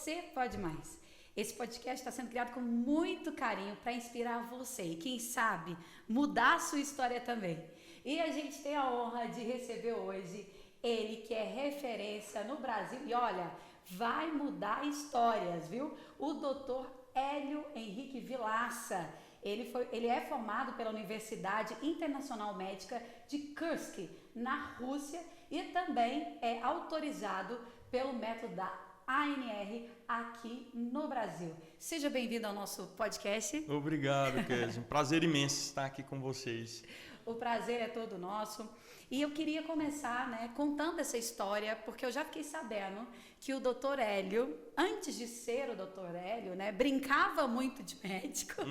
Você Pode Mais. Esse podcast está sendo criado com muito carinho para inspirar você e, quem sabe, mudar a sua história também. E a gente tem a honra de receber hoje ele que é referência no Brasil e, olha, vai mudar histórias, viu? O Dr. Hélio Henrique Vilaça. Ele é formado pela Universidade Internacional Médica de Kursk, na Rússia, e também é autorizado pelo método da ANR aqui no Brasil. Seja bem-vindo ao nosso podcast. Obrigado, Kézia. Um prazer imenso estar aqui com vocês. O prazer é todo nosso. E eu queria começar, contando essa história, porque eu já fiquei sabendo que o Dr. Hélio, antes de ser o Dr. Hélio, brincava muito de médico.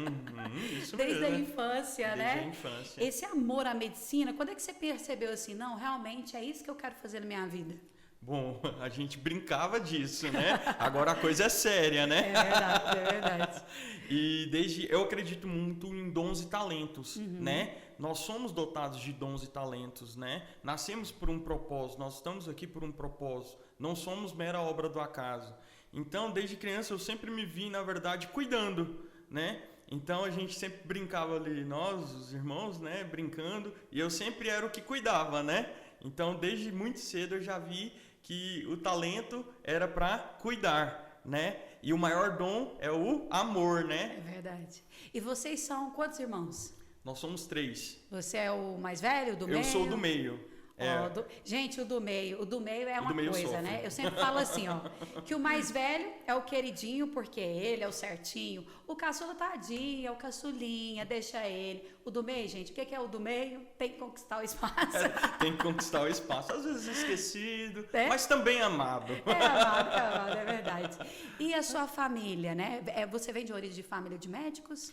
Isso desde mesmo, a infância, desde a infância. Esse amor à medicina, quando é que você percebeu assim, não, realmente é isso que eu quero fazer na minha vida? Bom, a gente brincava disso, né? Agora a coisa é séria, né? É verdade. E eu acredito muito em dons e talentos, né? Nós somos dotados de dons e talentos, né? Nascemos por um propósito, nós estamos aqui por um propósito. Não somos mera obra do acaso. Então, desde criança eu sempre me vi, na verdade, cuidando, né? Então a gente sempre brincava ali, nós, os irmãos, né? Brincando, e eu sempre era o que cuidava, né? Então, desde muito cedo eu já vi que o talento era para cuidar, né? E o maior dom é o amor, né? É verdade. E vocês são quantos irmãos? Nós somos 3. Você é o mais velho, do meio? Eu sou do meio. Gente, o do meio é uma meio coisa, sofre. né? Eu sempre falo assim, que o mais velho é o queridinho, porque ele é o certinho. O caçula tadinho, é o caçulinha, deixa ele. O do meio, gente, o que é o do meio? Tem que conquistar o espaço. Tem que conquistar o espaço, às vezes esquecido, É? mas também amado. É verdade. E a sua família, né? Você vem de origem de família de médicos?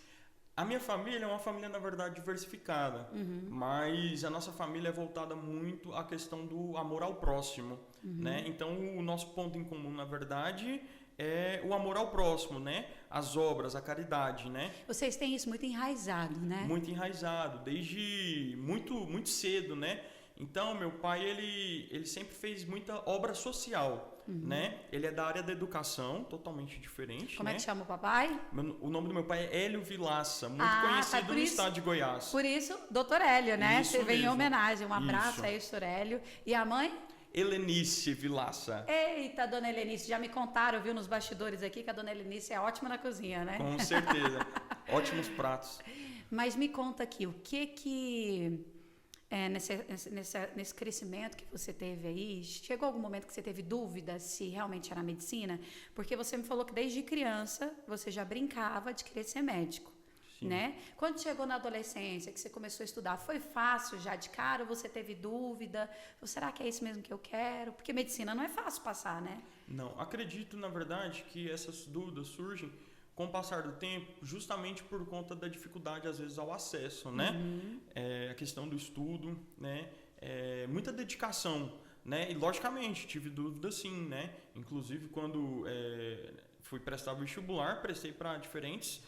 A minha família é uma família, na verdade, diversificada, mas a nossa família é voltada muito à questão do amor ao próximo, né? Então, o nosso ponto em comum, na verdade, é o amor ao próximo, né? As obras, a caridade, né? Vocês têm isso muito enraizado, né? Muito enraizado, desde muito cedo, né? Então, meu pai, ele sempre fez muita obra social, né? Ele é da área da educação, totalmente diferente, Como né? é que chama o papai? O nome do meu pai é Hélio Vilaça, muito conhecido no estado de Goiás. Por isso, Dr. Hélio, né? Isso Você vem em mesmo. homenagem. Um abraço Isso. aí, Dr. Hélio. E a mãe? Helenice Vilaça. Eita, dona Helenice, já me contaram, viu, nos bastidores aqui, que a dona Helenice é ótima na cozinha, né? Com certeza. Ótimos pratos. Mas me conta aqui, o que nesse crescimento que você teve aí, chegou algum momento que você teve dúvida se realmente era medicina? Porque você me falou que desde criança você já brincava de querer ser médico. Sim. Né? Quando chegou na adolescência, que você começou a estudar, foi fácil já de cara? Ou você teve dúvida? Ou será que é isso mesmo que eu quero? Porque medicina não é fácil passar, né? Não, acredito, na verdade, que essas dúvidas surgem com o passar do tempo, justamente por conta da dificuldade, às vezes, ao acesso, né? A questão do estudo, né? Muita dedicação, né? E, logicamente, tive dúvida sim, né? Inclusive, quando fui prestar vestibular, prestei para diferentes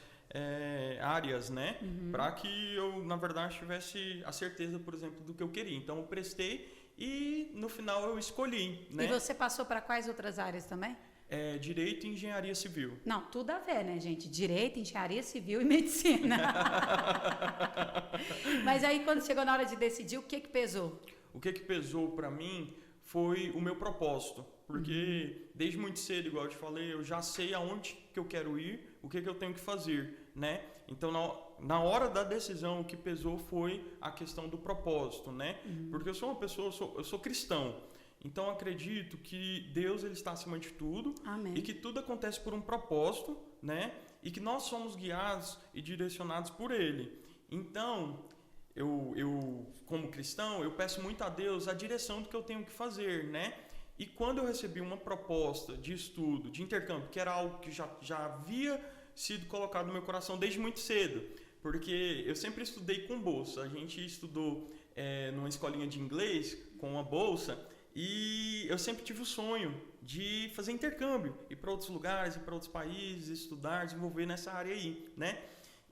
áreas, né? Para que eu, na verdade, tivesse a certeza, por exemplo, do que eu queria. Então, eu prestei e, no final, eu escolhi, né? E você passou para quais outras áreas também? Direito e engenharia civil. Não, tudo a ver, né, gente? Direito, engenharia civil e medicina. Mas aí, quando chegou na hora de decidir, o que pesou? O que pesou para mim foi o meu propósito. Porque desde muito cedo, igual eu te falei, eu já sei aonde que eu quero ir, o que eu tenho que fazer, né? Então, na hora da decisão, o que pesou foi a questão do propósito, né? Porque eu sou uma pessoa, eu sou cristão. Então, acredito que Deus ele está acima de tudo. Amém. E que tudo acontece por um propósito, né? E que nós somos guiados e direcionados por Ele. Então, eu como cristão, eu peço muito a Deus a direção do que eu tenho que fazer, né? E quando eu recebi uma proposta de estudo, de intercâmbio, que era algo que já havia sido colocado no meu coração desde muito cedo, porque eu sempre estudei com bolsa. A gente estudou numa escolinha de inglês com uma bolsa. E eu sempre tive o sonho de fazer intercâmbio, ir para outros lugares, ir para outros países, estudar, desenvolver nessa área aí, né?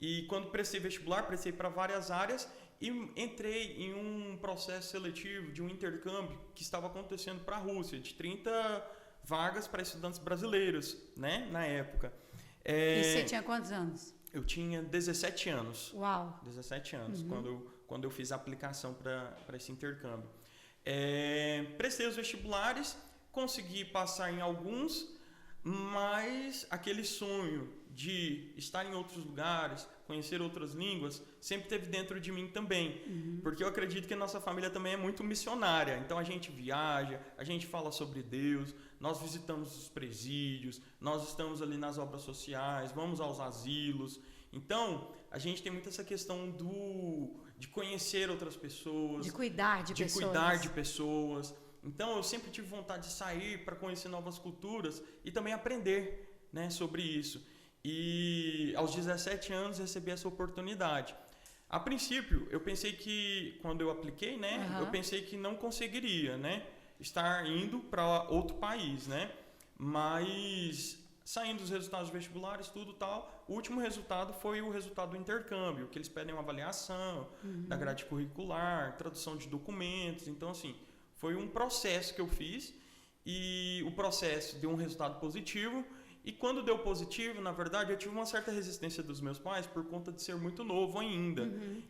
E quando prestei vestibular, prestei para várias áreas e entrei em um processo seletivo de um intercâmbio que estava acontecendo para a Rússia, de 30 vagas para estudantes brasileiros, né, na época. E você tinha quantos anos? Eu tinha 17 anos. Uau! 17 anos, quando eu fiz a aplicação para esse intercâmbio. Prestei os vestibulares, consegui passar em alguns, mas aquele sonho de estar em outros lugares, conhecer outras línguas, sempre teve dentro de mim também. Porque eu acredito que a nossa família também é muito missionária. Então a gente viaja, a gente fala sobre Deus, nós visitamos os presídios, nós estamos ali nas obras sociais, vamos aos asilos. Então a gente tem muito essa questão de conhecer outras pessoas, de cuidar de pessoas. Cuidar de pessoas. Então eu sempre tive vontade de sair para conhecer novas culturas e também aprender, né, sobre isso. E aos 17 anos recebi essa oportunidade. A princípio, eu pensei que, quando eu apliquei, né, eu pensei que não conseguiria, né, estar indo para outro país, né, mas saindo os resultados vestibulares, tudo tal, o último resultado foi o resultado do intercâmbio, que eles pedem uma avaliação da grade curricular, tradução de documentos. Então, assim, foi um processo que eu fiz e o processo deu um resultado positivo. E quando deu positivo, na verdade, eu tive uma certa resistência dos meus pais por conta de ser muito novo ainda.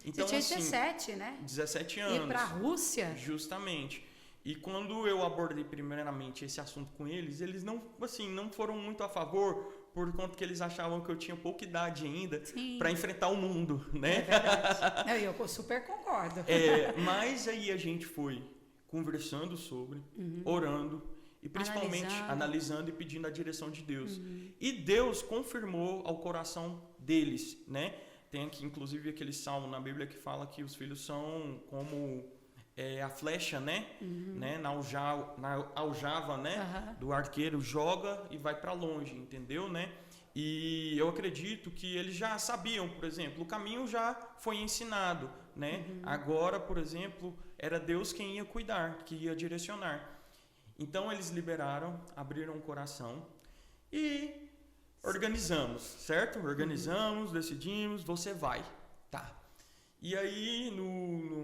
Então, você tinha 17, né? 17 anos. Ir para a Rússia? Justamente. E quando eu abordei primeiramente esse assunto com eles não foram muito a favor, por conta que eles achavam que eu tinha pouca idade ainda para enfrentar o mundo, né? É verdade. Eu super concordo. Mas aí a gente foi conversando sobre, orando, e principalmente analisando e pedindo a direção de Deus. E Deus confirmou ao coração deles, né? Tem aqui, inclusive, aquele salmo na Bíblia que fala que os filhos são como a flecha, né? Na aljava, né? Do arqueiro, joga e vai para longe, entendeu, né? E eu acredito que eles já sabiam, por exemplo, o caminho já foi ensinado, né? Agora, por exemplo, era Deus quem ia cuidar, que ia direcionar. Então eles liberaram, abriram o coração e organizamos, certo? Organizamos, decidimos, você vai, tá? E aí,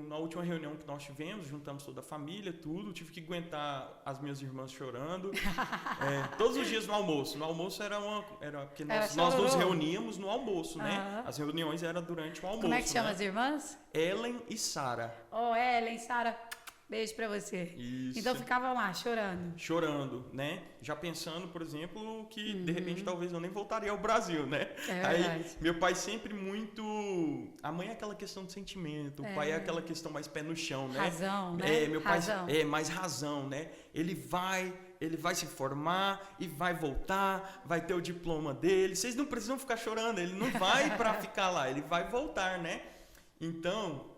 na última reunião que nós tivemos, juntamos toda a família, tudo, tive que aguentar as minhas irmãs chorando, todos os dias no almoço. No almoço era porque nós nos reuníamos no almoço, né? As reuniões eram durante o almoço. Como é que chama as irmãs? Ellen e Sara. Ellen, Sara. Beijo pra você. Isso. Então ficavam lá, chorando. Chorando, né? Já pensando, por exemplo, que de repente talvez eu nem voltaria ao Brasil, né? Aí, meu pai sempre muito... A mãe é aquela questão de sentimento, o pai é aquela questão mais pé no chão, né? Razão, né? Meu pai mais razão, né? Ele vai se formar e vai voltar, vai ter o diploma dele. Vocês não precisam ficar chorando, ele não vai pra ficar lá, ele vai voltar, né? Então...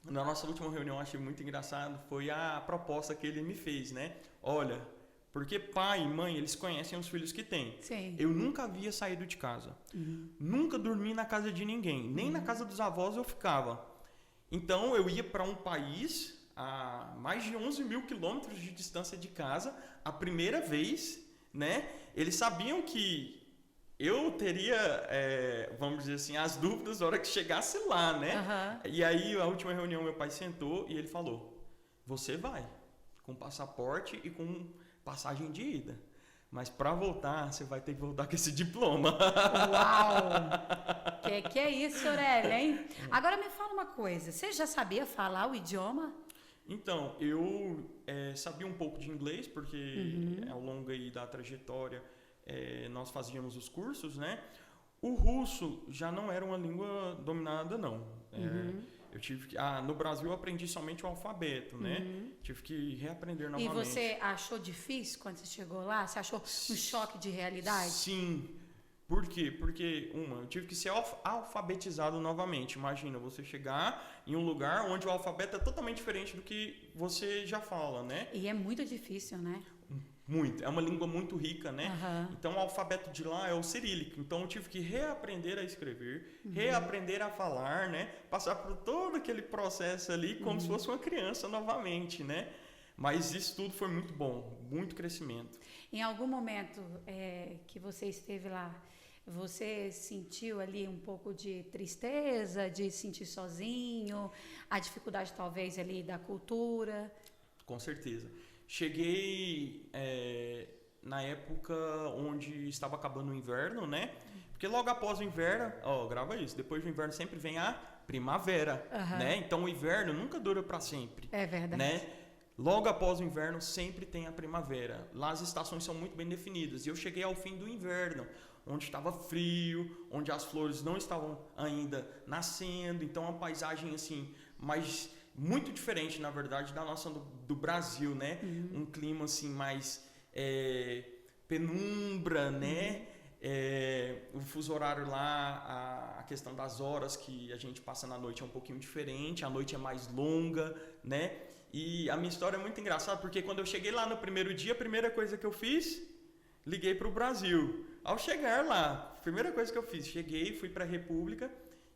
Na nossa última reunião, achei muito engraçado, foi a proposta que ele me fez, né? Olha, porque pai e mãe, eles conhecem os filhos que têm. Sim. Eu nunca havia saído de casa. Nunca dormi na casa de ninguém. Nem na casa dos avós eu ficava. Então, eu ia para um país a mais de 11 mil quilômetros de distância de casa, a primeira vez, né? Eles sabiam que eu teria, vamos dizer assim, as dúvidas na hora que chegasse lá, né? E aí, a última reunião, meu pai sentou e ele falou, você vai, com passaporte e com passagem de ida. Mas para voltar, você vai ter que voltar com esse diploma. Uau! Que é isso, Aurélia, hein? Agora me fala uma coisa, você já sabia falar o idioma? Então, eu sabia um pouco de inglês, porque ao longo aí da trajetória... nós fazíamos os cursos, né? O russo já não era uma língua dominada, não. Eu tive que, no Brasil eu aprendi somente o alfabeto, né? Tive que reaprender novamente. E você achou difícil quando você chegou lá? Você achou um choque de realidade? Sim. Por quê? Porque, eu tive que ser alfabetizado novamente. Imagina, você chegar em um lugar onde o alfabeto é totalmente diferente do que você já fala, né? E é muito difícil, né? Muito. É uma língua muito rica, né? Então, o alfabeto de lá é o cirílico. Então, eu tive que reaprender a escrever, reaprender a falar, né? Passar por todo aquele processo ali como se fosse uma criança novamente, né? Mas isso tudo foi muito bom, muito crescimento. Em algum momento que você esteve lá, você sentiu ali um pouco de tristeza, de se sentir sozinho, a dificuldade talvez ali da cultura? Com certeza. Cheguei na época onde estava acabando o inverno, né? Porque logo após o inverno, grava isso, depois do inverno sempre vem a primavera, né? Então o inverno nunca dura para sempre. É verdade. Né? Logo após o inverno sempre tem a primavera. Lá as estações são muito bem definidas. E eu cheguei ao fim do inverno, onde estava frio, onde as flores não estavam ainda nascendo. Então a paisagem assim, mais muito diferente, na verdade, da nossa do Brasil, né? Um clima assim mais penumbra, né? O fuso horário lá, a questão das horas que a gente passa na noite é um pouquinho diferente, a noite é mais longa, né? E a minha história é muito engraçada, porque quando eu cheguei lá no primeiro dia, a primeira coisa que eu fiz, liguei para o Brasil. Ao chegar lá, a primeira coisa que eu fiz, cheguei, fui para a República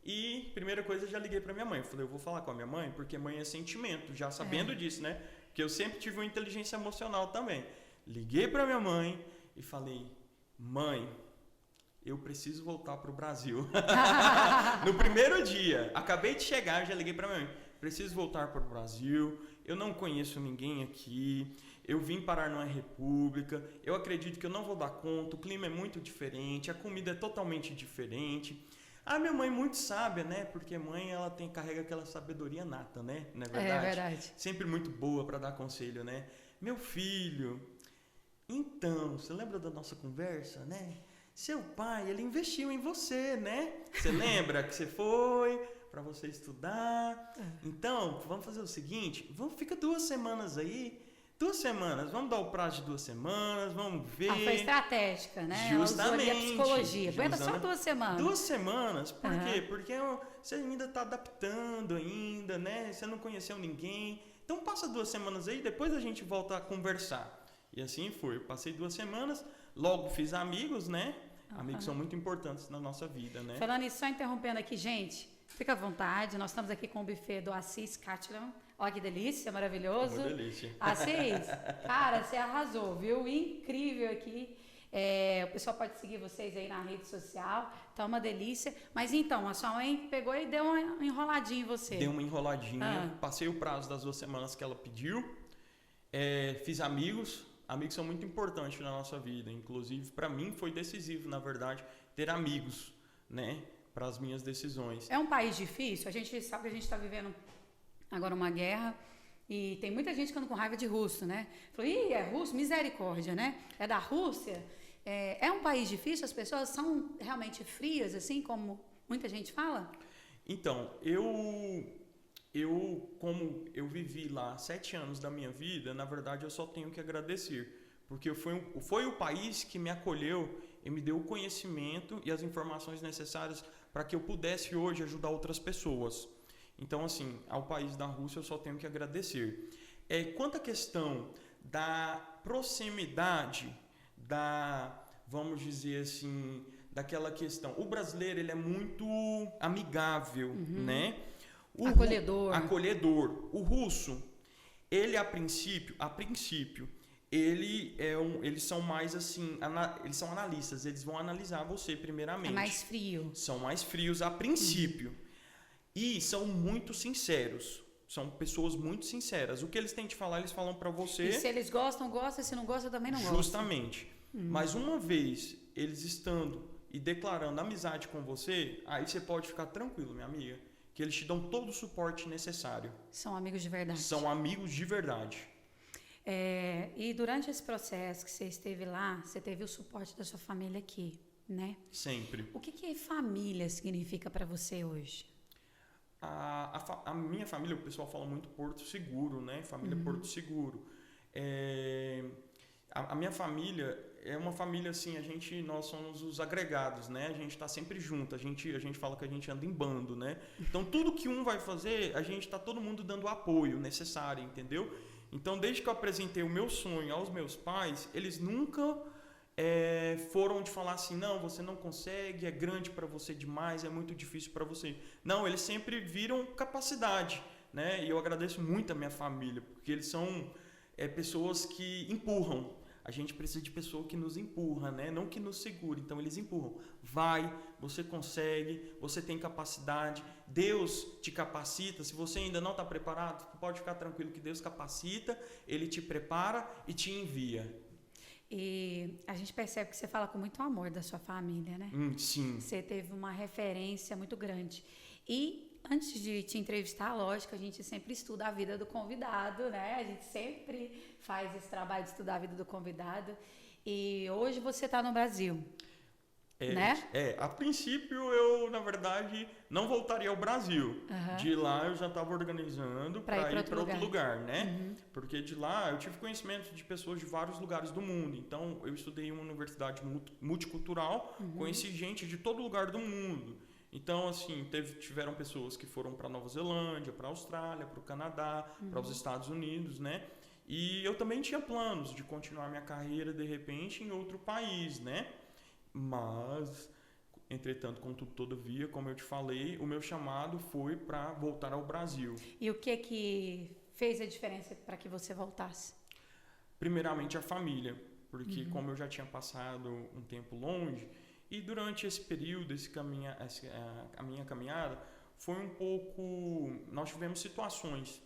e primeira coisa já liguei para minha mãe. Eu falei, eu vou falar com a minha mãe, porque mãe é sentimento, já sabendo disso, né? Porque eu sempre tive uma inteligência emocional também. Liguei para minha mãe e falei, mãe, eu preciso voltar para o Brasil. No primeiro dia, acabei de chegar, já liguei para minha mãe. Preciso voltar para o Brasil, eu não conheço ninguém aqui, eu vim parar numa república, eu acredito que eu não vou dar conta, o clima é muito diferente, a comida é totalmente diferente. A minha mãe muito sábia, né? Porque mãe, ela carrega aquela sabedoria nata, né? Não é verdade? É verdade. Sempre muito boa para dar conselho, né? Meu filho, então, você lembra da nossa conversa, né? Seu pai, ele investiu em você, né? Você lembra que você foi para você estudar? Então, vamos fazer o seguinte, fica 2 semanas aí, 2 semanas, vamos dar o prazo de 2 semanas, vamos ver. Foi estratégica, né? Justamente. Ela usou a psicologia. Aguenta só 2 semanas. 2 semanas, por quê? Porque você ainda está adaptando ainda, né? Você não conheceu ninguém. Então passa 2 semanas aí, depois a gente volta a conversar. E assim foi, eu passei 2 semanas, logo fiz amigos, né? Amigos são muito importantes na nossa vida, né? Falando isso, só interrompendo aqui, gente, fica à vontade, nós estamos aqui com o buffet do Assis Catalan. Olha que delícia, maravilhoso. Uma delícia. Assis, cara, você arrasou, viu? Incrível aqui. O pessoal pode seguir vocês aí na rede social, tá uma delícia. Mas então, a sua mãe pegou e deu uma enroladinha em você. Deu uma enroladinha, passei o prazo das 2 semanas que ela pediu, fiz amigos. Amigos são muito importantes na nossa vida, inclusive para mim foi decisivo, na verdade, ter amigos, né, para as minhas decisões. É um país difícil, a gente sabe que a gente está vivendo agora uma guerra e tem muita gente ficando com raiva de russo, né? Falou, é russo? Misericórdia, né? É da Rússia? É um país difícil? As pessoas são realmente frias, assim como muita gente fala? Então, como eu vivi lá 7 anos da minha vida, na verdade eu só tenho que agradecer, porque foi o país que me acolheu e me deu o conhecimento e as informações necessárias para que eu pudesse hoje ajudar outras pessoas. Então, assim, ao país da Rússia eu só tenho que agradecer. Quanto à questão da proximidade, vamos dizer assim, daquela questão, o brasileiro ele é muito amigável, né? Acolhedor. O russo, ele a princípio, eles são mais assim, eles são analistas, eles vão analisar você primeiramente. É mais frio. São mais frios a princípio. E são muito sinceros. São pessoas muito sinceras. O que eles têm de falar, eles falam pra você. E se eles gostam, gostam. Se não gostam, também não gostam. Justamente. Mas uma vez eles estando e declarando amizade com você, aí você pode ficar tranquilo, minha amiga, que eles te dão todo o suporte necessário. São amigos de verdade. São amigos de verdade. E durante esse processo que você esteve lá, você teve o suporte da sua família aqui, né? Sempre. O que família significa para você hoje? A minha família, o pessoal fala muito Porto Seguro, né? Família Porto Seguro. A minha família é uma família assim, nós somos os agregados, né? A gente está sempre junto, a gente fala que a gente anda em bando, né? Então tudo que um vai fazer, a gente está todo mundo dando o apoio necessário, entendeu? Então desde que eu apresentei o meu sonho aos meus pais, eles nunca foram de falar assim, não, você não consegue, é grande para você demais, é muito difícil para você. Não, eles sempre viram capacidade, né? E eu agradeço muito a minha família, porque eles são pessoas que empurram. A gente precisa de pessoa que nos empurra, né? Não que nos segure. Então eles empurram. Vai, você consegue, você tem capacidade. Deus te capacita. Se você ainda não está preparado, pode ficar tranquilo que Deus capacita, Ele te prepara e te envia. E a gente percebe que você fala com muito amor da sua família, né? Sim. Você teve uma referência muito grande. E antes de te entrevistar, lógico, a gente sempre estuda a vida do convidado, né? A gente sempre faz esse trabalho de estudar a vida do convidado. E hoje você está no Brasil, né? A princípio eu, na verdade, não voltaria ao Brasil. Uhum. De lá eu já estava organizando para ir para outro lugar, né? Uhum. Porque de lá eu tive conhecimento de pessoas de vários lugares do mundo. Então eu estudei em uma universidade multicultural, conheci gente de todo lugar do mundo. Então, assim, tiveram pessoas que foram para Nova Zelândia, para a Austrália, para o Canadá, para os Estados Unidos, né? E eu também tinha planos de continuar minha carreira, de repente, em outro país, né? Mas, entretanto, contudo, todavia, como eu te falei, o meu chamado foi para voltar ao Brasil. E o que fez a diferença para que você voltasse? Primeiramente, a família, porque como eu já tinha passado um tempo longe, e durante esse período, a minha caminhada, foi um pouco... Nós tivemos situações,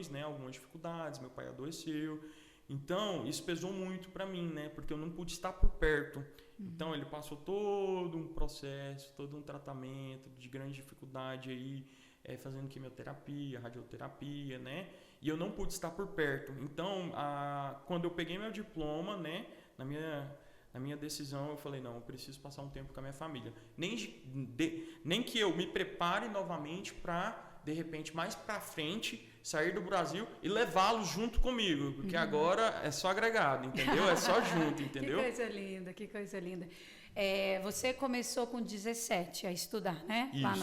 né? Algumas dificuldades, meu pai adoeceu. Então, isso pesou muito para mim, né? Porque eu não pude estar por perto. Então, ele passou todo um processo, todo um tratamento de grande dificuldade aí, fazendo quimioterapia, radioterapia, né? E eu não pude estar por perto. Então, quando eu peguei meu diploma, né? Na minha decisão, eu falei, não, eu preciso passar um tempo com a minha família. Nem que eu me prepare novamente para, de repente, mais para frente, sair do Brasil e levá-los junto comigo. Porque agora é só agregado, entendeu? É só junto, entendeu? Que coisa linda, que coisa linda. Você começou com 17 a estudar, né? Isso. Lá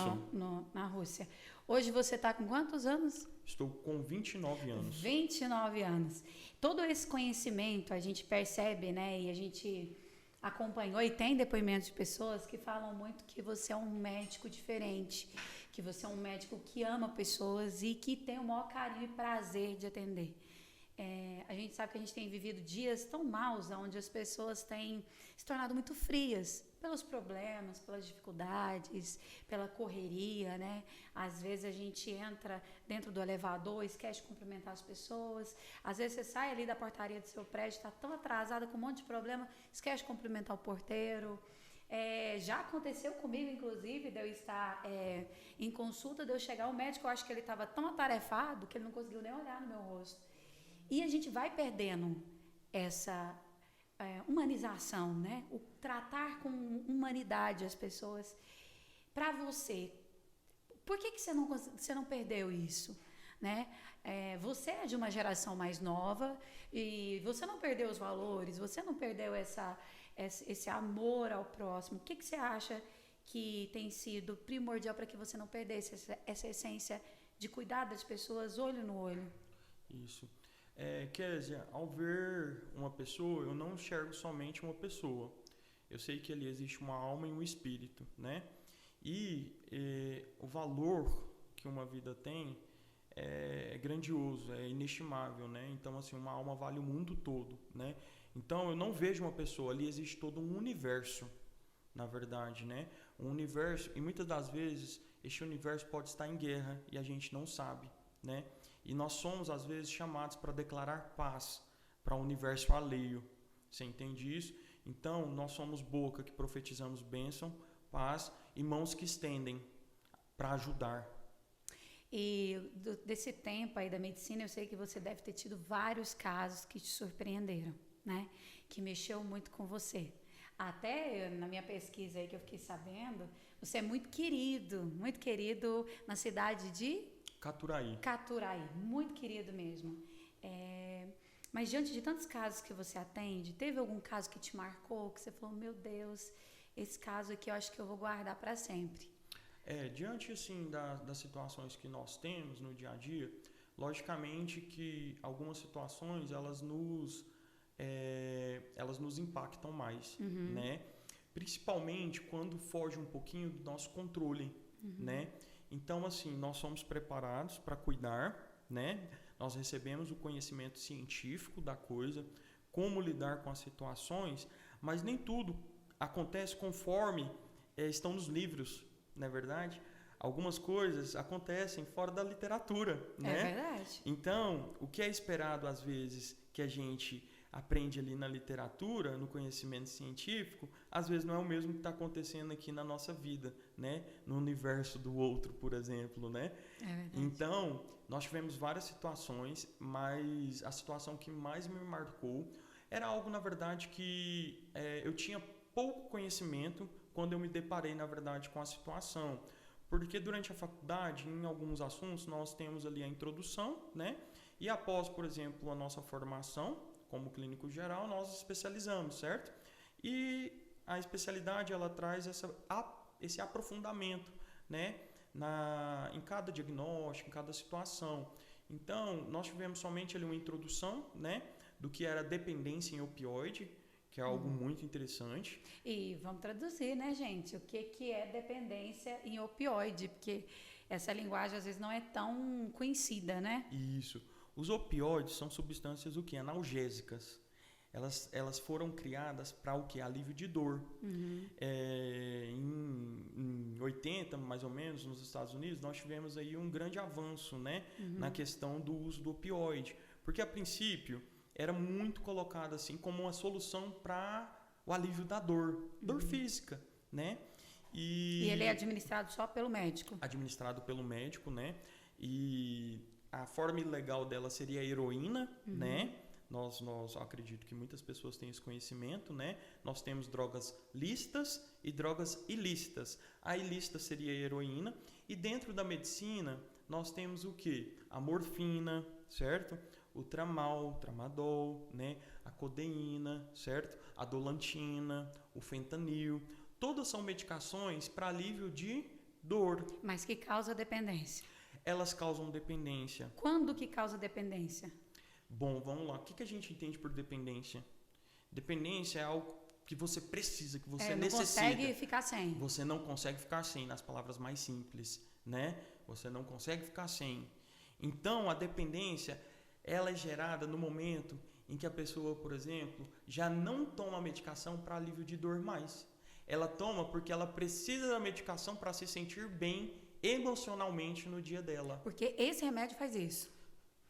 na Rússia. Hoje você está com quantos anos? Estou com 29 anos. 29 anos. Todo esse conhecimento a gente percebe, né? E a gente acompanhou e tem depoimentos de pessoas que falam muito que você é um médico diferente, que você é um médico que ama pessoas e que tem o maior carinho e prazer de atender. A gente sabe que a gente tem vivido dias tão maus, onde as pessoas têm se tornado muito frias pelos problemas, pelas dificuldades, pela correria, né? Às vezes a gente entra dentro do elevador, esquece de cumprimentar as pessoas. Às vezes você sai ali da portaria do seu prédio, está tão atrasada com um monte de problema, esquece de cumprimentar o porteiro. Já aconteceu comigo, inclusive, de eu estar em consulta, de eu chegar, o médico, eu acho que ele estava tão atarefado que ele não conseguiu nem olhar no meu rosto. E a gente vai perdendo essa humanização, né? O tratar com humanidade as pessoas. Para você, por que você não perdeu isso? Né? Você é de uma geração mais nova e você não perdeu os valores, você não perdeu esse amor ao próximo. O que você acha que tem sido primordial para que você não perdesse essa essência de cuidar das pessoas olho no olho? Isso. Kézia, ao ver uma pessoa, eu não enxergo somente uma pessoa. Eu sei que ali existe uma alma e um espírito, né? E o valor que uma vida tem é grandioso, é inestimável, né? Então, assim, uma alma vale o mundo todo, né? Então, eu não vejo uma pessoa, ali existe todo um universo, na verdade, né? Um universo, e muitas das vezes, este universo pode estar em guerra e a gente não sabe, né? E nós somos, às vezes, chamados para declarar paz para o universo alheio. Você entende isso? Então, nós somos boca que profetizamos bênção, paz e mãos que estendem para ajudar. E desse tempo aí da medicina, eu sei que você deve ter tido vários casos que te surpreenderam, né? Que mexeu muito com você. Até na minha pesquisa aí que eu fiquei sabendo, você é muito querido na cidade de... Caturaí, muito querido mesmo. Mas diante de tantos casos que você atende, teve algum caso que te marcou, que você falou, meu Deus, esse caso aqui eu acho que eu vou guardar para sempre? Diante assim, das situações que nós temos no dia a dia, logicamente que algumas situações elas nos impactam mais, né? Principalmente quando foge um pouquinho do nosso controle, né? Então, assim, nós somos preparados para cuidar, né? Nós recebemos o conhecimento científico da coisa, como lidar com as situações, mas nem tudo acontece conforme estão nos livros, não é verdade? Algumas coisas acontecem fora da literatura, né? É verdade. Então, o que é esperado às vezes que a gente aprende ali na literatura, no conhecimento científico, às vezes não é o mesmo que está acontecendo aqui na nossa vida, né? No universo do outro, por exemplo, né? É verdade. Então, nós tivemos várias situações, mas a situação que mais me marcou era algo, na verdade, que eu tinha pouco conhecimento quando eu me deparei, na verdade, com a situação. Porque durante a faculdade, em alguns assuntos, nós temos ali a introdução, né? E após, por exemplo, a nossa formação como clínico geral, nós especializamos, certo? E a especialidade, ela traz esse aprofundamento, né? Em cada diagnóstico, em cada situação. Então, nós tivemos somente ali uma introdução, né? Do que era dependência em opioide, que é algo muito interessante. E vamos traduzir, né, gente? O que é dependência em opioide? Porque essa linguagem, às vezes, não é tão conhecida, né? Isso. Os opioides são substâncias o quê? Analgésicas. Elas foram criadas para o quê? Alívio de dor. Em 80, mais ou menos, nos Estados Unidos, nós tivemos aí um grande avanço, né? Na questão do uso do opioide. Porque, a princípio, era muito colocado assim como uma solução para o alívio da dor física, né? E ele é administrado só pelo médico? Administrado pelo médico, né? E a forma ilegal dela seria a heroína, né? Nós acredito que muitas pessoas têm esse conhecimento, né? Nós temos drogas lícitas e drogas ilícitas. A ilícita seria a heroína. E dentro da medicina, nós temos o quê? A morfina, certo? O tramadol, né? A codeína, certo? A dolantina, o fentanil. Todas são medicações para alívio de dor. Mas que causa dependência? Elas causam dependência. Quando que causa dependência? Bom, vamos lá. O que a gente entende por dependência? Dependência é algo que você precisa, que você necessita. Não consegue ficar sem. Você não consegue ficar sem, nas palavras mais simples, né? Você não consegue ficar sem. Então, a dependência, ela é gerada no momento em que a pessoa, por exemplo, já não toma a medicação para alívio de dor mais. Ela toma porque ela precisa da medicação para se sentir bem emocionalmente no dia dela. Porque esse remédio faz isso.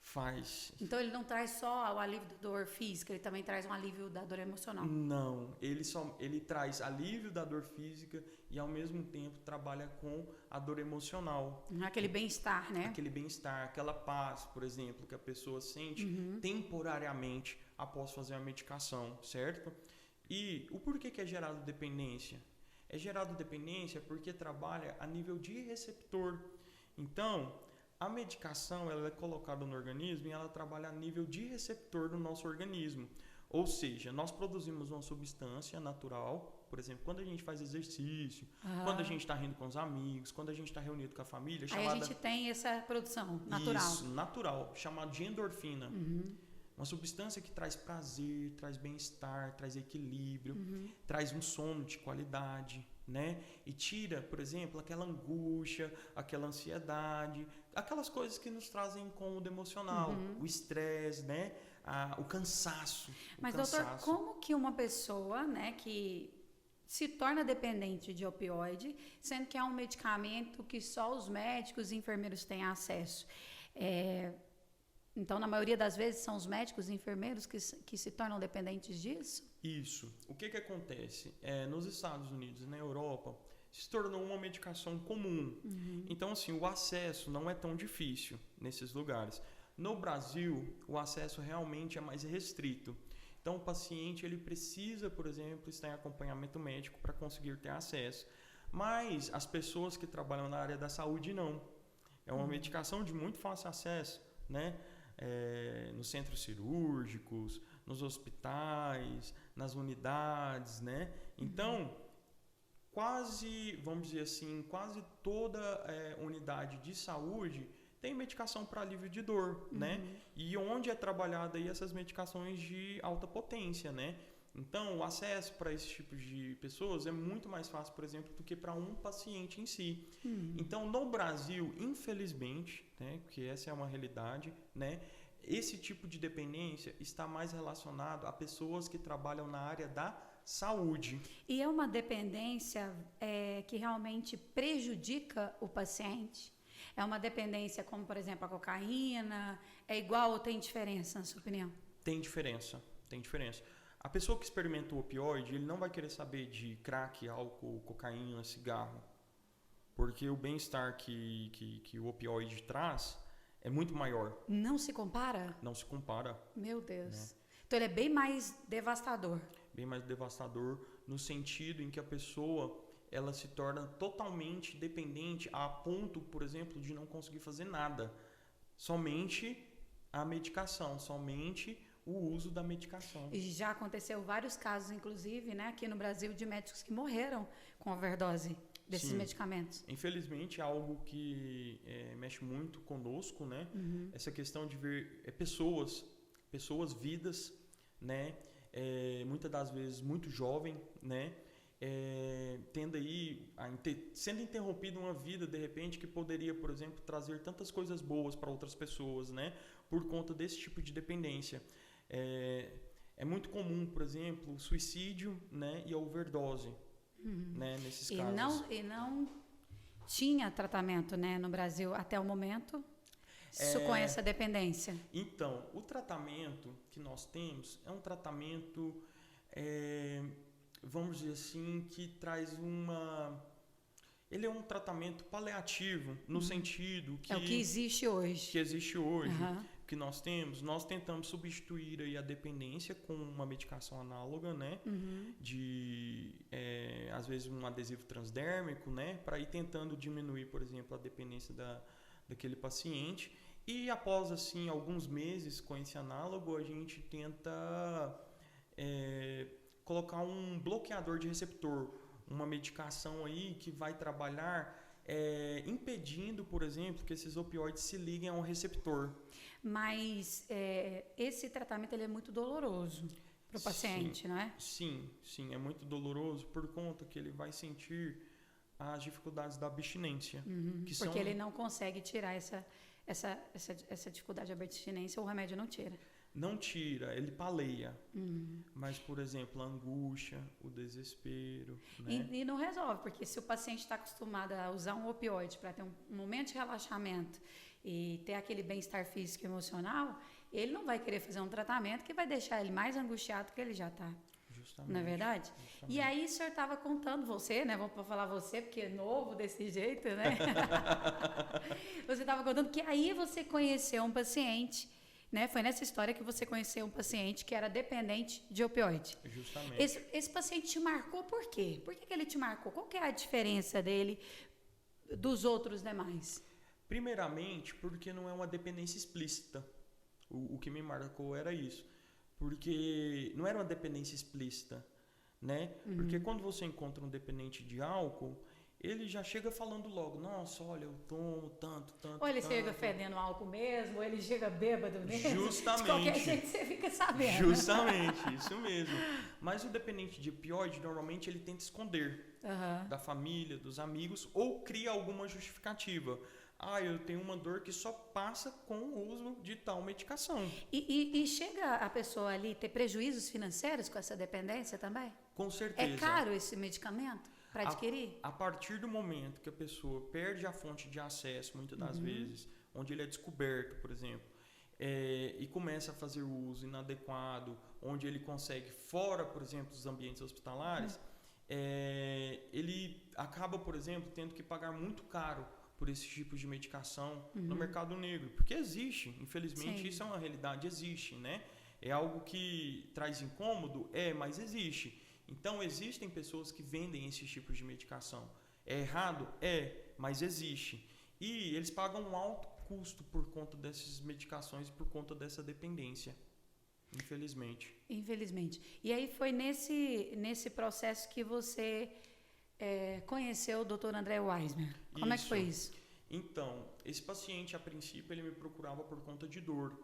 Faz. Então ele não traz só o alívio da dor física, ele também traz um alívio da dor emocional. Não, ele traz alívio da dor física e ao mesmo tempo trabalha com a dor emocional. Aquele bem-estar, né? Aquele bem-estar, aquela paz, por exemplo, que a pessoa sente temporariamente após fazer a medicação, certo? E o porquê que é gerado dependência? É gerado dependência porque trabalha a nível de receptor. Então, a medicação ela é colocada no organismo e ela trabalha a nível de receptor do nosso organismo. Ou seja, nós produzimos uma substância natural, por exemplo, quando a gente faz exercício, quando a gente está rindo com os amigos, quando a gente está reunido com a família. Aí a gente tem essa produção natural. Isso, natural, chamada de endorfina. Uma substância que traz prazer, traz bem-estar, traz equilíbrio, traz um sono de qualidade, né? E tira, por exemplo, aquela angústia, aquela ansiedade, aquelas coisas que nos trazem incômodo emocional, o estresse, né? O cansaço. Mas, doutor, como que uma pessoa, né, que se torna dependente de opioide, sendo que é um medicamento que só os médicos e enfermeiros têm acesso? Então, na maioria das vezes, são os médicos e enfermeiros que se tornam dependentes disso? Isso. O que acontece? Nos Estados Unidos e na Europa, se tornou uma medicação comum. Então, assim, o acesso não é tão difícil nesses lugares. No Brasil, o acesso realmente é mais restrito. Então, o paciente ele precisa, por exemplo, estar em acompanhamento médico para conseguir ter acesso. Mas as pessoas que trabalham na área da saúde, não. É uma medicação de muito fácil acesso, né? Nos centros cirúrgicos, nos hospitais, nas unidades, né? Então, vamos dizer assim, quase toda unidade de saúde tem medicação para alívio de dor, né? E onde é trabalhada aí essas medicações de alta potência, né? Então, o acesso para esse tipo de pessoas é muito mais fácil, por exemplo, do que para um paciente em si. Então, no Brasil, infelizmente, né, porque essa é uma realidade, né, esse tipo de dependência está mais relacionado a pessoas que trabalham na área da saúde. E é uma dependência que realmente prejudica o paciente? É uma dependência como, por exemplo, a cocaína? É igual ou tem diferença, na sua opinião? Tem diferença. Tem diferença. A pessoa que experimenta o opioide, ele não vai querer saber de crack, álcool, cocaína, cigarro. Porque o bem-estar que o opioide traz é muito maior. Não se compara? Não se compara. Meu Deus. Né? Então ele é bem mais devastador. Bem mais devastador no sentido em que a pessoa ela se torna totalmente dependente a ponto, por exemplo, de não conseguir fazer nada. Somente a medicação, somente o uso da medicação. E já aconteceu vários casos, inclusive, né, aqui no Brasil, de médicos que morreram com overdose desses Sim. medicamentos. Infelizmente, é algo que mexe muito conosco, né? Essa questão de ver pessoas, vidas, né? Muitas das vezes muito jovem, né? Tendo aí, sendo interrompida uma vida, de repente, que poderia, por exemplo, trazer tantas coisas boas para outras pessoas, né? Por conta desse tipo de dependência. É muito comum, por exemplo, o suicídio, né? E a overdose. Né, nesses casos. E não tinha tratamento, né, no Brasil até o momento com essa dependência. Então, o tratamento que nós temos é um tratamento, vamos dizer assim, que traz ele é um tratamento paliativo, no sentido que... É o que existe hoje. Que existe hoje, que nós temos. Nós tentamos substituir aí a dependência com uma medicação análoga, né? Às vezes um adesivo transdérmico, né? Para ir tentando diminuir, por exemplo, a dependência daquele paciente. E após, assim, alguns meses com esse análogo, a gente tenta colocar um bloqueador de receptor, uma medicação aí que vai trabalhar impedindo, por exemplo, que esses opioides se liguem a um receptor. Mas esse tratamento ele é muito doloroso para o paciente, não é? Sim, é muito doloroso por conta que ele vai sentir as dificuldades da abstinência. Porque ele não consegue tirar essa dificuldade de abstinência, o remédio não tira. Não tira, ele paleia. Mas, por exemplo, a angústia, o desespero. Né? E não resolve, porque se o paciente está acostumado a usar um opioide para ter um momento de relaxamento e ter aquele bem-estar físico e emocional, ele não vai querer fazer um tratamento que vai deixar ele mais angustiado do que ele já está. Justamente. Não é verdade? Justamente. E aí o senhor estava contando, você, né? Vamos falar você, porque é novo desse jeito, né? Você estava contando que aí você conheceu um paciente, né? Foi nessa história que você conheceu um paciente que era dependente de opioide. Justamente. Esse paciente te marcou por quê? Por que ele te marcou? Qual que é a diferença dele dos outros demais? Primeiramente, porque não é uma dependência explícita. O que me marcou era isso. Porque não era uma dependência explícita, né? Porque quando você encontra um dependente de álcool, ele já chega falando logo, nossa, olha, eu tomo tanto. Ou ele chega fedendo álcool mesmo, ou ele chega bêbado mesmo. Justamente. De qualquer jeito você fica sabendo. Justamente, isso mesmo. Mas o dependente de opioide, normalmente, ele tenta esconder da família, dos amigos, ou cria alguma justificativa. Eu tenho uma dor que só passa com o uso de tal medicação. E chega a pessoa ali ter prejuízos financeiros com essa dependência também? Com certeza. É caro esse medicamento para adquirir? A partir do momento que a pessoa perde a fonte de acesso, muitas das vezes, onde ele é descoberto, por exemplo, e começa a fazer o uso inadequado, onde ele consegue fora, por exemplo, dos ambientes hospitalares, ele acaba, por exemplo, tendo que pagar muito caro por esse tipo de medicação no mercado negro. Porque existe, infelizmente. Sim. Isso é uma realidade, existe, né? É algo que traz incômodo? Mas existe. Então, existem pessoas que vendem esses tipos de medicação. É errado? Mas existe. E eles pagam um alto custo por conta dessas medicações e por conta dessa dependência. Infelizmente. E aí foi nesse processo que você conheceu o Dr. André Weismer. Como é que foi isso? Então, esse paciente, a princípio, ele me procurava por conta de dor.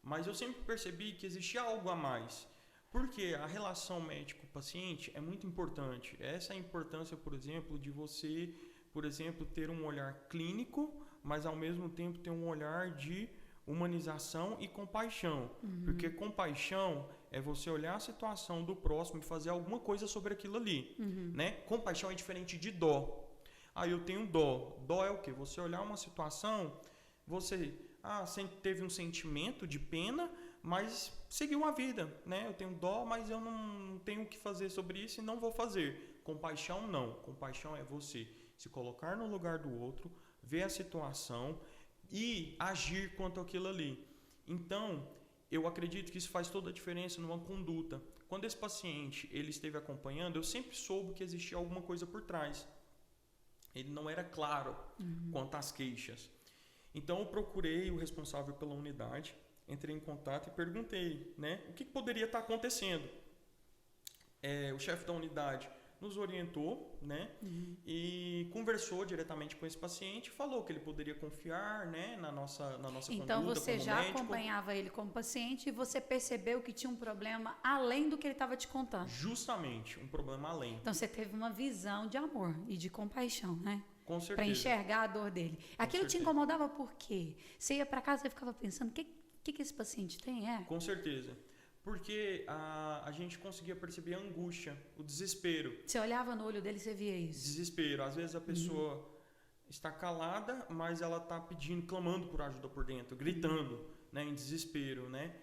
Mas eu sempre percebi que existia algo a mais. Porque a relação médico-paciente é muito importante. Essa é a importância, por exemplo, de você, por exemplo, ter um olhar clínico, mas ao mesmo tempo ter um olhar de humanização e compaixão. Porque compaixão é você olhar a situação do próximo e fazer alguma coisa sobre aquilo ali. Né? Compaixão é diferente de dó. Eu tenho dó. Dó é o quê? Você olhar uma situação, você teve um sentimento de pena, mas seguiu a vida, né? Eu tenho dó, mas eu não tenho o que fazer sobre isso e não vou fazer. Compaixão não. Compaixão é você se colocar no lugar do outro, ver a situação e agir quanto àquilo ali. Então, eu acredito que isso faz toda a diferença numa conduta. Quando esse paciente ele esteve acompanhando, eu sempre soube que existia alguma coisa por trás. Ele não era claro quanto às queixas. Então, eu procurei o responsável pela unidade, entrei em contato e perguntei, né, o que poderia estar acontecendo. O chefe da unidade nos orientou, né, e conversou diretamente com esse paciente, falou que ele poderia confiar, né, na nossa Então conduta você como já médico. acompanhava ele como paciente e você percebeu que tinha um problema além do que ele estava te contando. Justamente, um problema além. Então você teve uma visão de amor e de compaixão, né? Com certeza. Para enxergar a dor dele. Aquilo te incomodava por quê? Você ia para casa e ficava pensando, o que esse paciente tem? Com certeza. Porque a gente conseguia perceber a angústia, o desespero. Você olhava no olho dele e você via isso? Desespero. Às vezes a pessoa está calada, mas ela está pedindo, clamando por ajuda por dentro, gritando, né, em desespero, né?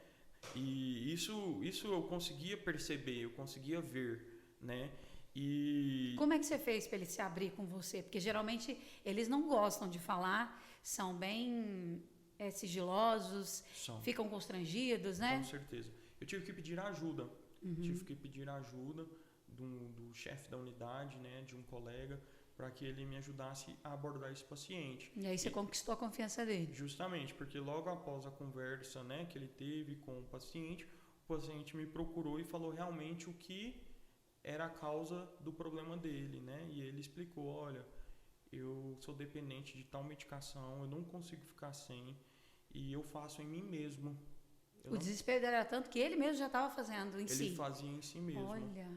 E isso eu conseguia perceber, eu conseguia ver, né? E como é que você fez para ele se abrir com você? Porque geralmente eles não gostam de falar, são bem sigilosos, ficam constrangidos, né? Com certeza. Eu tive que pedir ajuda. Tive que pedir ajuda do chefe da unidade, né, de um colega, para que ele me ajudasse a abordar esse paciente. E aí você conquistou a confiança dele. Justamente, porque logo após a conversa, né, que ele teve com o paciente me procurou e falou realmente o que era a causa do problema dele, né? E ele explicou, olha, eu sou dependente de tal medicação, eu não consigo ficar sem e eu faço em mim mesmo. O desespero dele era tanto que ele mesmo já estava fazendo em si. Ele fazia em si mesmo. Olha.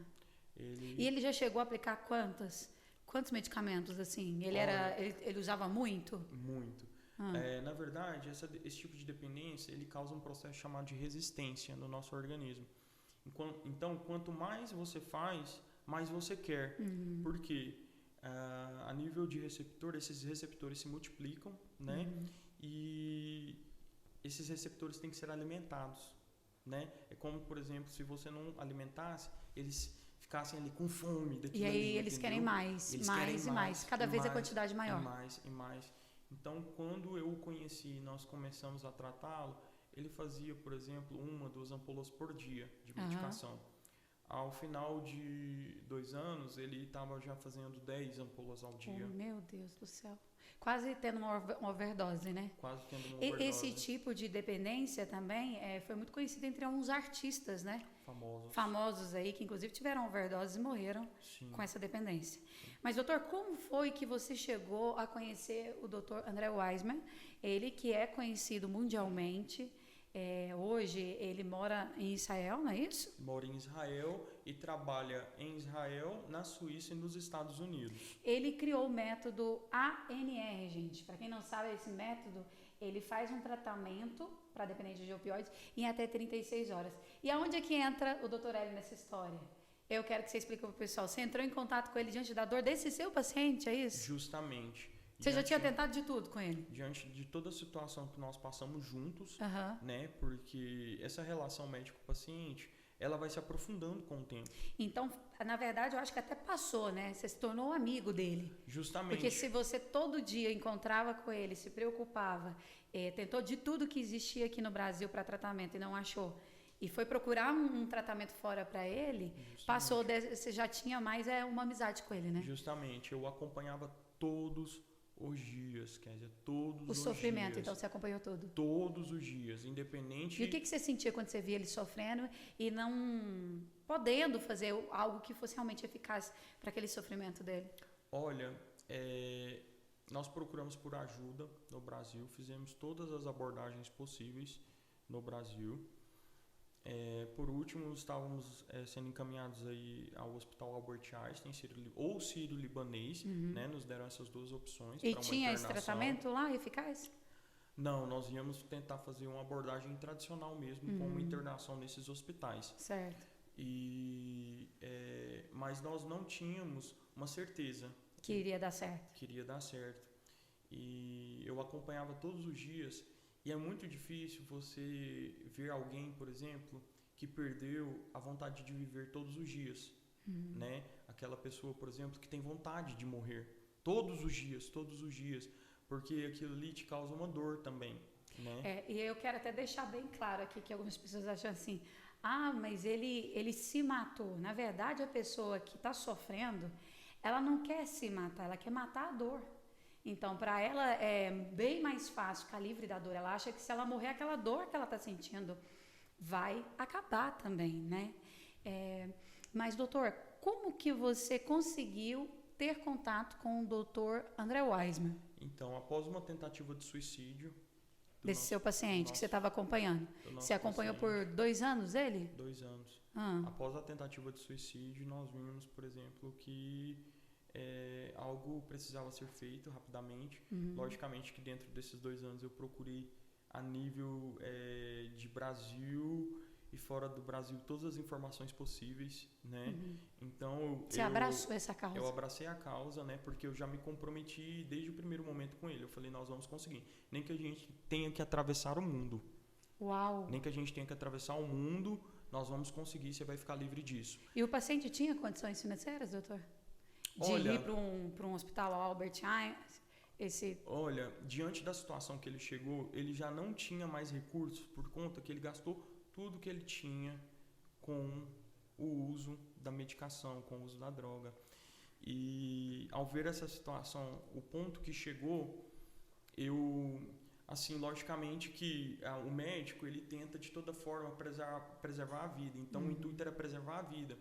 E ele já chegou a aplicar quantos medicamentos, assim? Ele usava muito? Muito. Na verdade, esse tipo de dependência, ele causa um processo chamado de resistência no nosso organismo. Então, quanto mais você faz, mais você quer. Porque a nível de receptor, esses receptores se multiplicam, né? E esses receptores têm que ser alimentados, né? É como, por exemplo, se você não alimentasse, eles ficassem ali com fome daquilo. E aí ali, eles entendeu? querem mais, Eles mais querem e mais. Cada vez a quantidade maior. E mais. Então, quando eu o conheci e nós começamos a tratá-lo, ele fazia, por exemplo, 2 ampolas por dia de medicação. Ao final de 2 anos, ele estava já fazendo 10 ampolas ao dia. Oh, meu Deus do céu. Quase tendo uma overdose, né? Quase tendo uma overdose. Esse tipo de dependência também foi muito conhecido entre alguns artistas, né? Famosos aí, que inclusive tiveram overdose e morreram com essa dependência. Mas, doutor, como foi que você chegou a conhecer o doutor André Wiseman? Ele que é conhecido mundialmente. Hoje ele mora em Israel, não é isso? Mora em Israel e trabalha em Israel, na Suíça e nos Estados Unidos. Ele criou o método ANR, gente. Para quem não sabe, esse método, ele faz um tratamento para dependente de opioides em até 36 horas. E aonde é que entra o Dr. Hélio nessa história? Eu quero que você explique para o pessoal. Você entrou em contato com ele diante da dor desse seu paciente, é isso? Justamente. Você já tinha tentado de tudo com ele? Diante de toda a situação que nós passamos juntos, né? Porque essa relação médico-paciente, ela vai se aprofundando com o tempo. Então, na verdade, eu acho que até passou, né? Você se tornou amigo dele. Justamente. Porque se você todo dia encontrava com ele, se preocupava, tentou de tudo que existia aqui no Brasil para tratamento e não achou, e foi procurar um tratamento fora para ele, passou, você já tinha mais uma amizade com ele, né? Justamente. Eu acompanhava todos os dias, quer dizer, todos os dias. O sofrimento, então você acompanhou tudo? Todos os dias, independente... E o que você sentia quando você via ele sofrendo e não podendo fazer algo que fosse realmente eficaz para aquele sofrimento dele? Olha, nós procuramos por ajuda no Brasil, fizemos todas as abordagens possíveis no Brasil. Por último, estávamos sendo encaminhados aí ao Hospital Albert Einstein ou Sírio-Libanês, né? Nos deram essas 2 opções. E tinha esse tratamento lá eficaz? Não, nós íamos tentar fazer uma abordagem tradicional mesmo, com uma internação nesses hospitais. Certo. Mas nós não tínhamos uma certeza. Que iria dar certo. Que iria dar certo. E eu acompanhava todos os dias E é muito difícil você ver alguém, por exemplo, que perdeu a vontade de viver todos os dias, né? Aquela pessoa, por exemplo, que tem vontade de morrer todos os dias, porque aquilo ali te causa uma dor também, né? E eu quero até deixar bem claro aqui que algumas pessoas acham assim, mas ele se matou. Na verdade, a pessoa que está sofrendo, ela não quer se matar, ela quer matar a dor. Então, para ela é bem mais fácil ficar livre da dor. Ela acha que se ela morrer, aquela dor que ela está sentindo vai acabar também, né? Mas, doutor, como que você conseguiu ter contato com o doutor André Wiseman? Então, após uma tentativa de suicídio... Desse seu paciente que você estava acompanhando. Você acompanhou paciente, por 2 anos ele? 2 anos. Ah. Após a tentativa de suicídio, nós vimos, por exemplo, que algo precisava ser feito rapidamente. Logicamente que dentro desses 2 anos eu procurei a nível de Brasil e fora do Brasil todas as informações possíveis, né? Então você abraçou essa causa? Eu abracei a causa, né? Porque eu já me comprometi desde o primeiro momento com ele. Eu falei, nós vamos conseguir. Nem que a gente tenha que atravessar o mundo. Uau! Nem que a gente tenha que atravessar o mundo, nós vamos conseguir, você vai ficar livre disso. E o paciente tinha condições financeiras, doutor? De ir para um hospital Albert Einstein? Olha, diante da situação que ele chegou, ele já não tinha mais recursos por conta que ele gastou tudo que ele tinha com o uso da medicação, com o uso da droga. E ao ver essa situação, o ponto que chegou, assim, logicamente que o médico, ele tenta de toda forma preservar a vida. Então, o intuito era preservar a vida.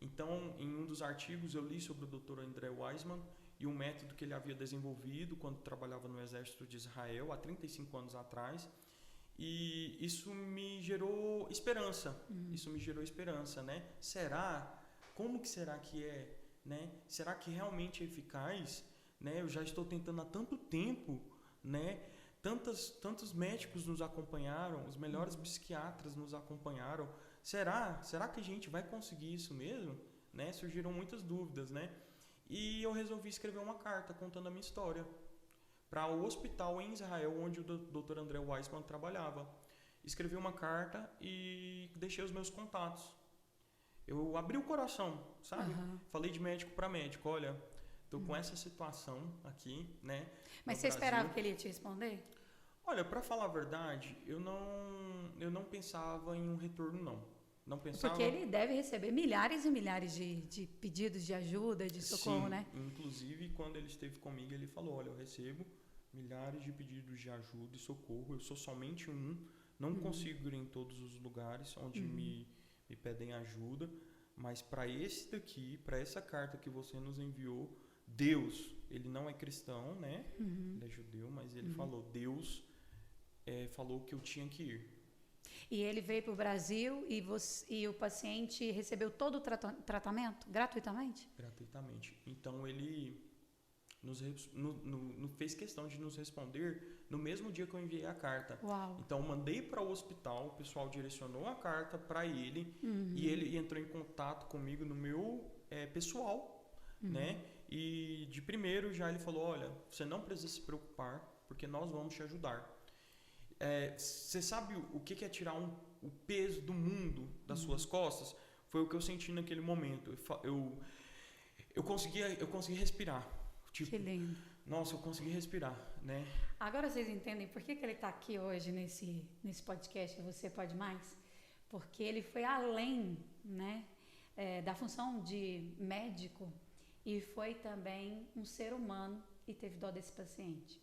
Então, em um dos artigos, eu li sobre o Dr. André Wiseman e um método que ele havia desenvolvido quando trabalhava no Exército de Israel, há 35 anos atrás. E isso me gerou esperança. Isso me gerou esperança, né? Como que será que é, né? Será que realmente é eficaz, né? Eu já estou tentando há tanto tempo, né? Tantos médicos nos acompanharam, os melhores psiquiatras nos acompanharam. Será que a gente vai conseguir isso mesmo, né? Surgiram muitas dúvidas, né? E eu resolvi escrever uma carta contando a minha história para o hospital em Israel, onde o Dr. André Wiseman trabalhava. Escrevi uma carta e deixei os meus contatos. Eu abri o coração, sabe? Falei de médico para médico, olha, estou com essa situação aqui, né? Mas você esperava que ele ia te responder? Olha, para falar a verdade, eu não pensava em um retorno, não pensava... Porque ele deve receber milhares e milhares de pedidos de ajuda, de socorro, Sim, né? Inclusive, quando ele esteve comigo, ele falou, olha, eu recebo milhares de pedidos de ajuda e socorro, eu sou somente não consigo ir em todos os lugares onde me pedem ajuda, mas para esse daqui, para essa carta que você nos enviou, Deus, ele não é cristão, né? Ele é judeu, mas ele falou, Deus falou que eu tinha que ir. E ele veio para o Brasil e o paciente recebeu todo o tratamento gratuitamente? Gratuitamente. Então ele fez questão de nos responder no mesmo dia que eu enviei a carta. Uau. Então eu mandei para o hospital, o pessoal direcionou a carta para ele e ele entrou em contato comigo no meu pessoal, né? E de primeiro já ele falou, olha, você não precisa se preocupar porque nós vamos te ajudar. Você sabe o que é tirar o peso do mundo das suas costas? Foi o que eu senti naquele momento. Eu consegui respirar. Tipo, que lindo. Nossa, eu consegui respirar, né? Agora vocês entendem por que ele está aqui hoje nesse podcast Você Pode Mais? Porque ele foi além, né, da função de médico e foi também um ser humano e teve dó desse paciente.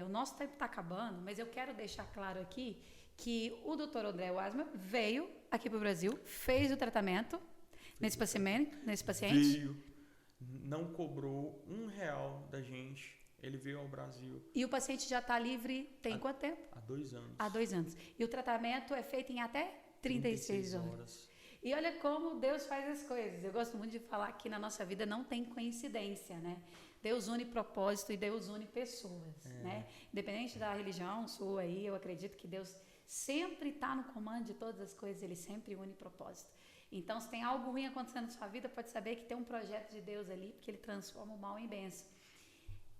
O nosso tempo está acabando, mas eu quero deixar claro aqui que o Dr. André Wiseman veio aqui para o Brasil, fez o tratamento nesse paciente. Veio, não cobrou R$1 da gente, ele veio ao Brasil. E o paciente já está livre tem quanto tempo? Há 2 anos. Há 2 anos. E o tratamento é feito em até 36 horas. E olha como Deus faz as coisas. Eu gosto muito de falar que na nossa vida não tem coincidência, né? Deus une propósito e Deus une pessoas, né? Independente da religião sua aí, eu acredito que Deus sempre está no comando de todas as coisas, Ele sempre une propósito. Então, se tem algo ruim acontecendo na sua vida, pode saber que tem um projeto de Deus ali, porque Ele transforma o mal em bênção.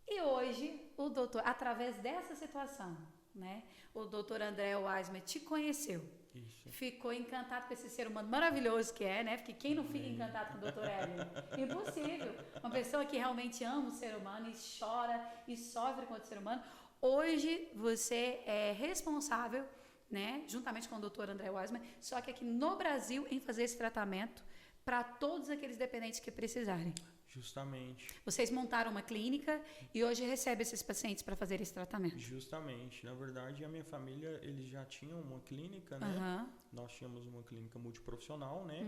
E hoje, o doutor, através dessa situação, né? O doutor André Wiseman te conheceu. Isso. Ficou encantado com esse ser humano maravilhoso que é, né? Porque quem não fica encantado com o doutor Hélio? Impossível. Uma pessoa que realmente ama o ser humano e chora e sofre com o ser humano. Hoje você é responsável, né? Juntamente com o doutor André Wiseman, só que aqui no Brasil, em fazer esse tratamento para todos aqueles dependentes que precisarem. Justamente. Vocês montaram uma clínica e hoje recebe esses pacientes para fazer esse tratamento. Justamente. Na verdade, a minha família, eles já tinham uma clínica, né? Nós tínhamos uma clínica multiprofissional, né?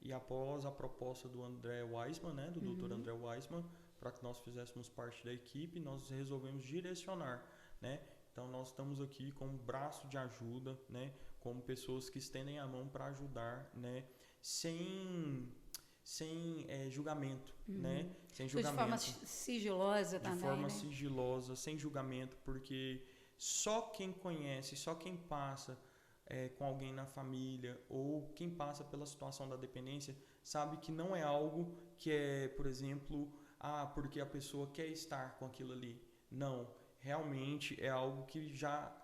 E após a proposta do André Wiseman, né? Do Dr. André Wiseman, para que nós fizéssemos parte da equipe, nós resolvemos direcionar, né? Então, nós estamos aqui como braço de ajuda, né? Como pessoas que estendem a mão para ajudar, né? Sem julgamento, né? Sem julgamento. De forma sigilosa também, de forma né? sigilosa, sem julgamento, porque só quem conhece, só quem passa com alguém na família ou quem passa pela situação da dependência sabe que não é algo que é, por exemplo, porque a pessoa quer estar com aquilo ali. Não, realmente é algo que já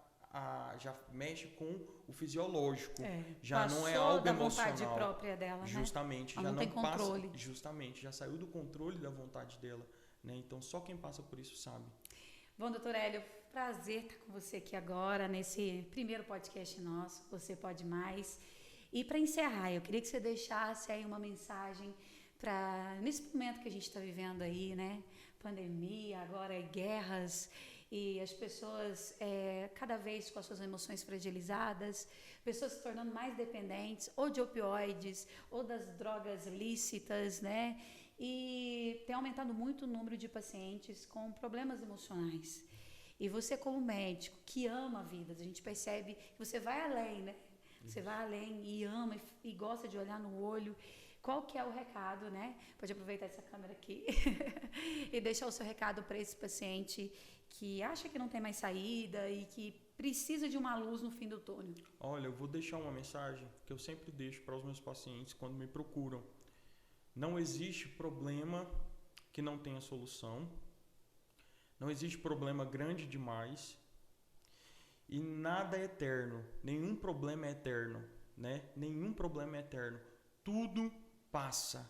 mexe com o fisiológico, já não é algo da emocional. Vontade própria dela, justamente, né? já não tem controle. Passa, justamente, já saiu do controle da vontade dela, né? Então só quem passa por isso sabe. Bom, doutor Hélio, prazer estar com você aqui agora nesse primeiro podcast nosso, Você Pode Mais. E para encerrar, eu queria que você deixasse aí uma mensagem para nesse momento que a gente está vivendo aí, né? Pandemia, agora guerras. E as pessoas cada vez com as suas emoções fragilizadas, pessoas se tornando mais dependentes ou de opioides ou das drogas lícitas, né? E tem aumentado muito o número de pacientes com problemas emocionais. E você como médico que ama vidas, a gente percebe que você vai além, né? Você vai além e ama e gosta de olhar no olho. Qual que é o recado, né? Pode aproveitar essa câmera aqui e deixar o seu recado para esse paciente que acha que não tem mais saída e que precisa de uma luz no fim do túnel. Olha, eu vou deixar uma mensagem que eu sempre deixo para os meus pacientes quando me procuram. Não existe problema que não tenha solução. Não existe problema grande demais. E nada é eterno. Nenhum problema é eterno, né? Nenhum problema é eterno. Tudo passa,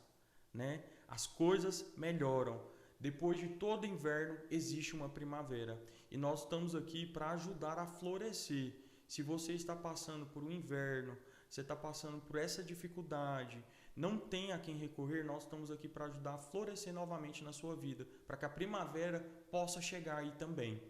né? As coisas melhoram. Depois de todo inverno, existe uma primavera. E nós estamos aqui para ajudar a florescer. Se você está passando por um inverno, você está passando por essa dificuldade, não tem a quem recorrer, nós estamos aqui para ajudar a florescer novamente na sua vida, para que a primavera possa chegar aí também.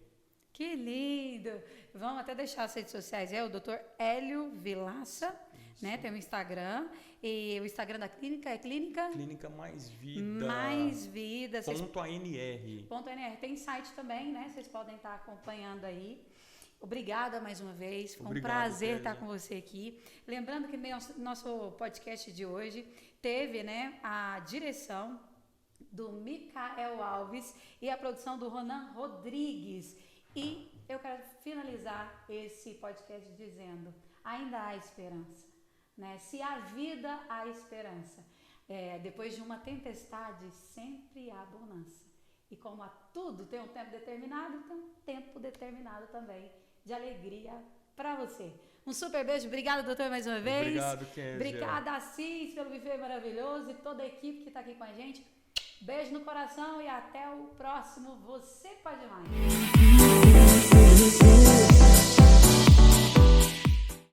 Que lindo! Vamos até deixar as redes sociais. É o Dr. Hélio Vilaça, né? Tem o Instagram. E o Instagram da clínica é Clínica Mais Vida. Mais Vida. .anr. .anr. Tem site também, né? Vocês podem estar acompanhando aí. Obrigada mais uma vez. Foi um prazer estar com você aqui. Lembrando que nosso podcast de hoje teve, né, a direção do Micael Alves e a produção do Ronan Rodrigues. E eu quero finalizar esse podcast dizendo: ainda há esperança, né? Se há vida, há esperança. Depois de uma tempestade, sempre há bonança. E como há tudo tem um tempo determinado, tem um tempo determinado também de alegria para você. Um super beijo. Obrigada, doutor, mais uma vez. Obrigado, Kézia. Obrigada, Assis, pelo buffet maravilhoso e toda a equipe que está aqui com a gente. Beijo no coração e até o próximo Você Pode Mais.